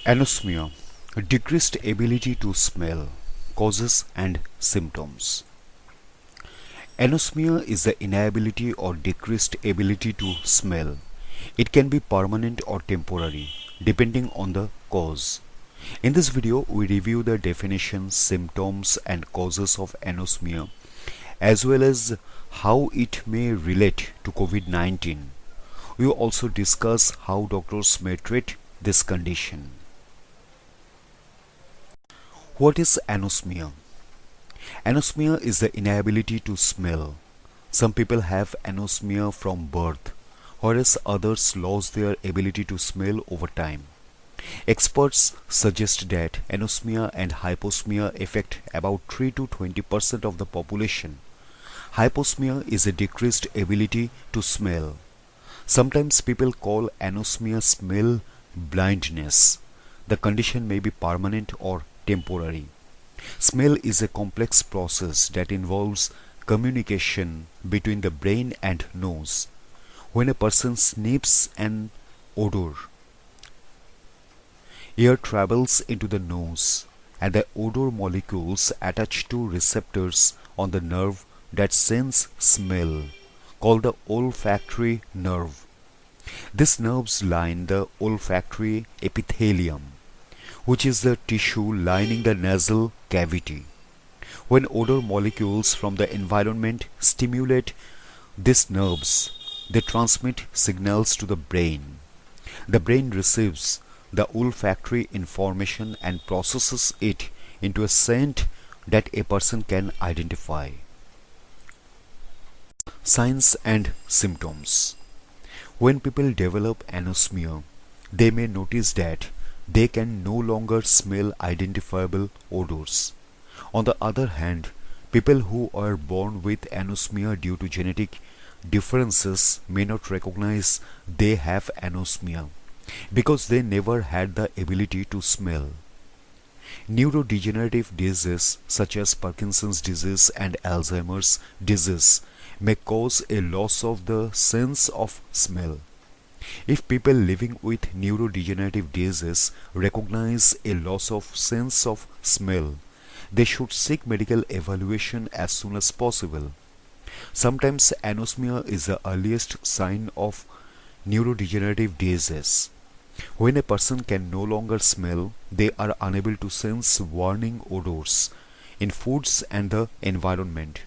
Anosmia, decreased ability to smell, causes and symptoms. Anosmia is the inability or decreased ability to smell. It can be permanent or temporary, depending on the cause. In this video, we review the definition, symptoms and causes of anosmia, as well as how it may relate to COVID-19. We will also discuss how doctors may treat this condition. What is anosmia? Anosmia is the inability to smell. Some people have anosmia from birth, whereas others lose their ability to smell over time. Experts suggest that anosmia and hyposmia affect about 3 to 20% of the population. Hyposmia is a decreased ability to smell. Sometimes people call anosmia smell blindness. The condition may be permanent or temporary. Smell is a complex process that involves communication between the brain and nose. When a person sniffs an odor, air travels into the nose and the odor molecules attach to receptors on the nerve that sense smell, called the olfactory nerve. These nerves line the olfactory epithelium, which is the tissue lining the nasal cavity. When odor molecules from the environment stimulate these nerves, they transmit signals to the brain. The brain receives the olfactory information and processes it into a scent that a person can identify. Signs and symptoms. When people develop anosmia, they may notice that they can no longer smell identifiable odors. On the other hand, people who are born with anosmia due to genetic differences may not recognize they have anosmia because they never had the ability to smell. Neurodegenerative diseases such as Parkinson's disease and Alzheimer's disease may cause a loss of the sense of smell. If people living with neurodegenerative disease recognize a loss of sense of smell, they should seek medical evaluation as soon as possible. Sometimes anosmia is the earliest sign of neurodegenerative disease. When a person can no longer smell, they are unable to sense warning odors in foods and the environment.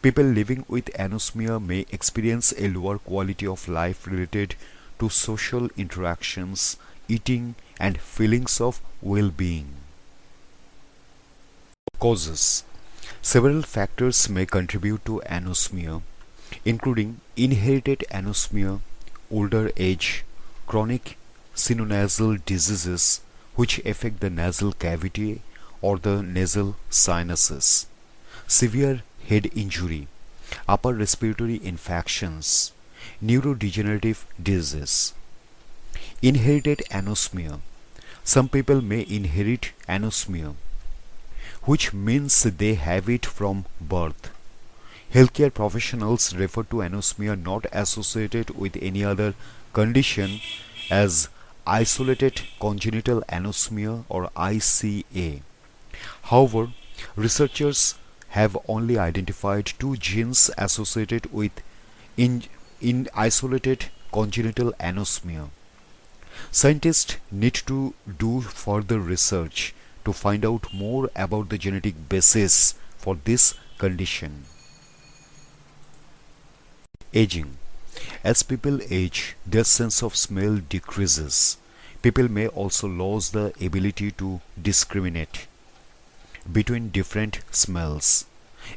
People living with anosmia may experience a lower quality of life related to social interactions, eating, and feelings of well-being. Causes. Several factors may contribute to anosmia, including inherited anosmia, older age, chronic sinonasal diseases which affect the nasal cavity or the nasal sinuses, severe head injury, upper respiratory infections, neurodegenerative disease. Inherited anosmia. Some people may inherit anosmia, which means they have it from birth. Healthcare professionals refer to anosmia not associated with any other condition as isolated congenital anosmia or ICA. However, researchers have only identified 2 genes associated with in isolated congenital anosmia. Scientists need to do further research to find out more about the genetic basis for this condition. Aging. As people age, their sense of smell decreases. People may also lose the ability to discriminate between different smells.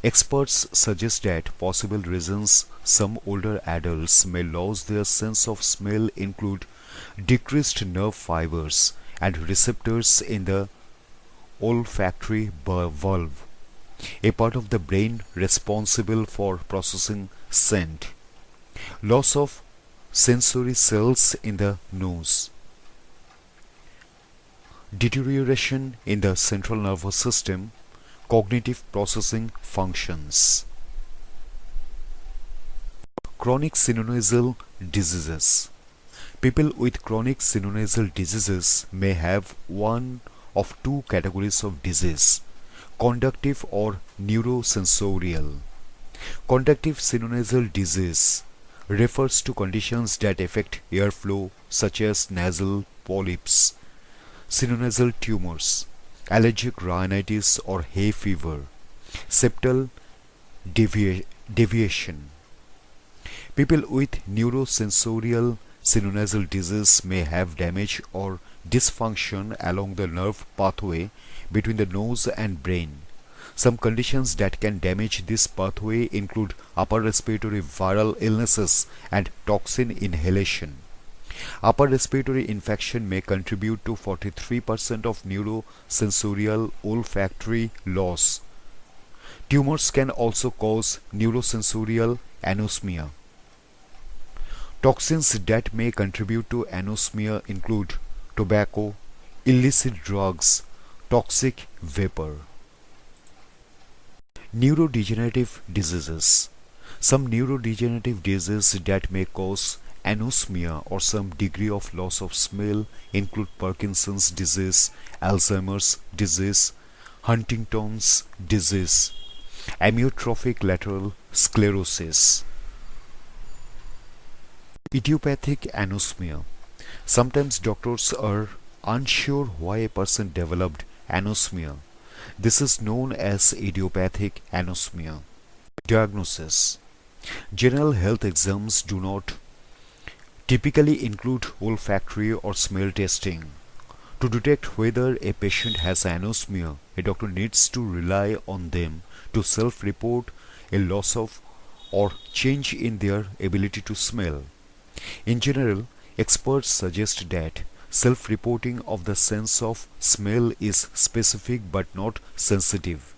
Experts suggest that possible reasons some older adults may lose their sense of smell include decreased nerve fibers and receptors in the olfactory valve, a part of the brain responsible for processing scent, loss of sensory cells in the nose, deterioration in the central nervous system, cognitive processing functions. Chronic sinonasal diseases. People with chronic sinonasal diseases may have one of two categories of disease: conductive or neurosensorial. Conductive sinonasal disease refers to conditions that affect airflow such as nasal polyps, sinonasal tumors, allergic rhinitis or hay fever, septal deviation. People with neurosensorial sinonasal disease may have damage or dysfunction along the nerve pathway between the nose and brain. Some conditions that can damage this pathway include upper respiratory viral illnesses and toxin inhalation. Upper respiratory infection may contribute to 43% of neurosensorial olfactory loss. Tumors can also cause neurosensorial anosmia. Toxins that may contribute to anosmia include tobacco, illicit drugs, toxic vapor. Neurodegenerative diseases. Some neurodegenerative diseases that may cause anosmia or some degree of loss of smell include Parkinson's disease, Alzheimer's disease, Huntington's disease, amyotrophic lateral sclerosis. Idiopathic anosmia. Sometimes doctors are unsure why a person developed anosmia. This is known as idiopathic anosmia. Diagnosis. General health exams do not typically include olfactory or smell testing. To detect whether a patient has anosmia, a doctor needs to rely on them to self-report a loss of or change in their ability to smell. In general, experts suggest that self-reporting of the sense of smell is specific but not sensitive.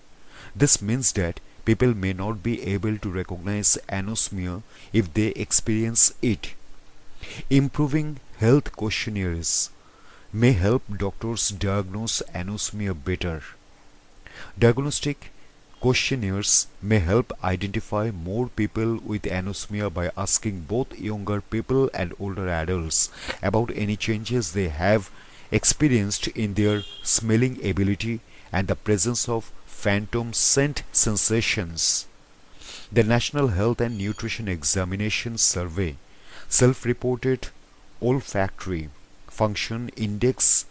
This means that people may not be able to recognize anosmia if they experience it. Improving health questionnaires may help doctors diagnose anosmia better. Diagnostic questionnaires may help identify more people with anosmia by asking both younger people and older adults about any changes they have experienced in their smelling ability and the presence of phantom scent sensations. The National Health and Nutrition Examination Survey Self-Reported Olfactory Function Index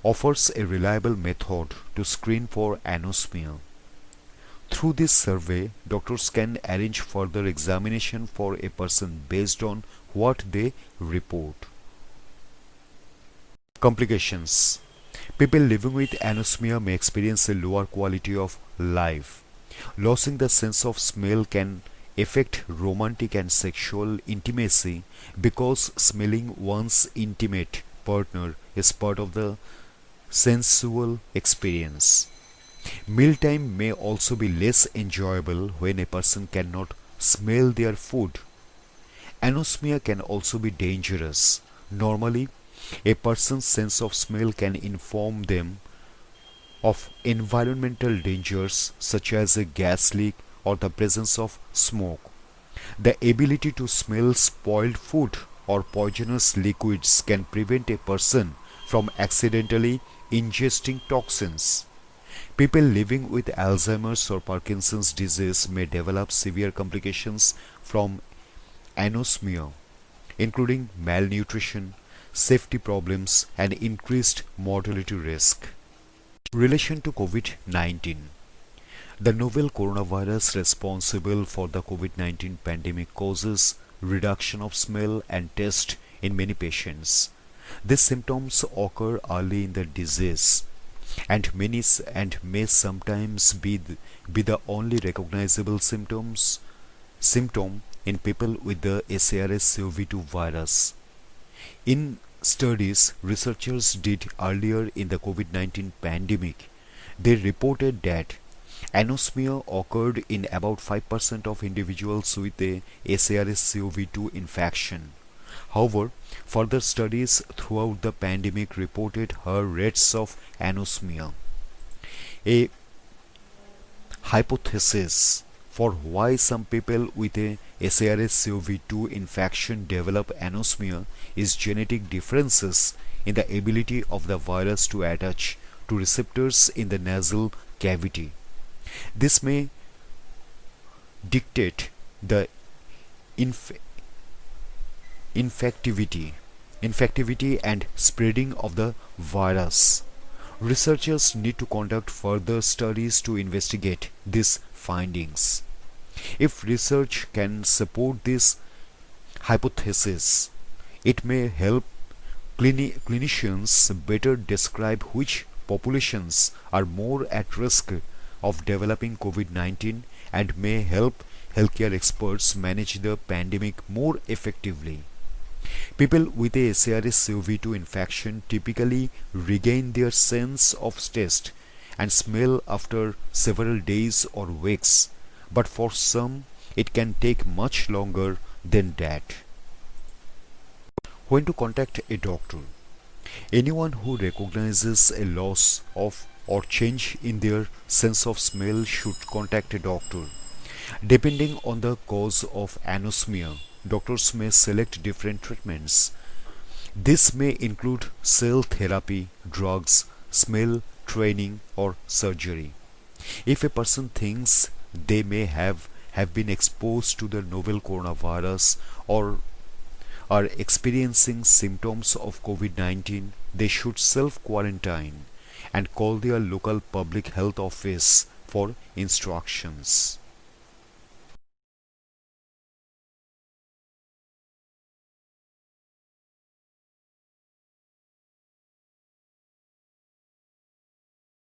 offers a reliable method to screen for anosmia. Through this survey, doctors can arrange further examination for a person based on what they report. Complications. People living with anosmia may experience a lower quality of life. Losing the sense of smell can affect romantic and sexual intimacy because smelling one's intimate partner is part of the sensual experience. Mealtime may also be less enjoyable when a person cannot smell their food. Anosmia can also be dangerous. Normally, a person's sense of smell can inform them of environmental dangers such as a gas leak or the presence of smoke. The ability to smell spoiled food or poisonous liquids can prevent a person from accidentally ingesting toxins. People living with Alzheimer's or Parkinson's disease may develop severe complications from anosmia, including malnutrition, safety problems, and increased mortality risk. Relation to COVID-19. The novel coronavirus responsible for the COVID-19 pandemic causes reduction of smell and taste in many patients. These symptoms occur early in the disease and may sometimes be the only recognizable symptom in people with the SARS-CoV-2 virus. In studies researchers did earlier in the COVID-19 pandemic, they reported that anosmia occurred in about 5% of individuals with a SARS-CoV-2 infection. However, further studies throughout the pandemic reported higher rates of anosmia. A hypothesis For why some people with a SARS-CoV-2 infection develop anosmia is genetic differences in the ability of the virus to attach to receptors in the nasal cavity. This may dictate the inf- infectivity and spreading of the virus. Researchers need to conduct further studies to investigate these findings. If research can support this hypothesis, it may help clinicians better describe which populations are more at risk of developing COVID-19 and may help healthcare experts manage the pandemic more effectively. People with a SARS-CoV-2 infection typically regain their sense of taste and smell after several days or weeks, but for some it can take much longer than that. When to contact a doctor? Anyone who recognizes a loss of or change in their sense of smell should contact a doctor. Depending on the cause of anosmia, doctors may select different treatments. This may include cell therapy, drugs, smell training, or surgery. If a person thinks they may have been exposed to the novel coronavirus or are experiencing symptoms of COVID-19, they should self-quarantine and call their local public health office for instructions.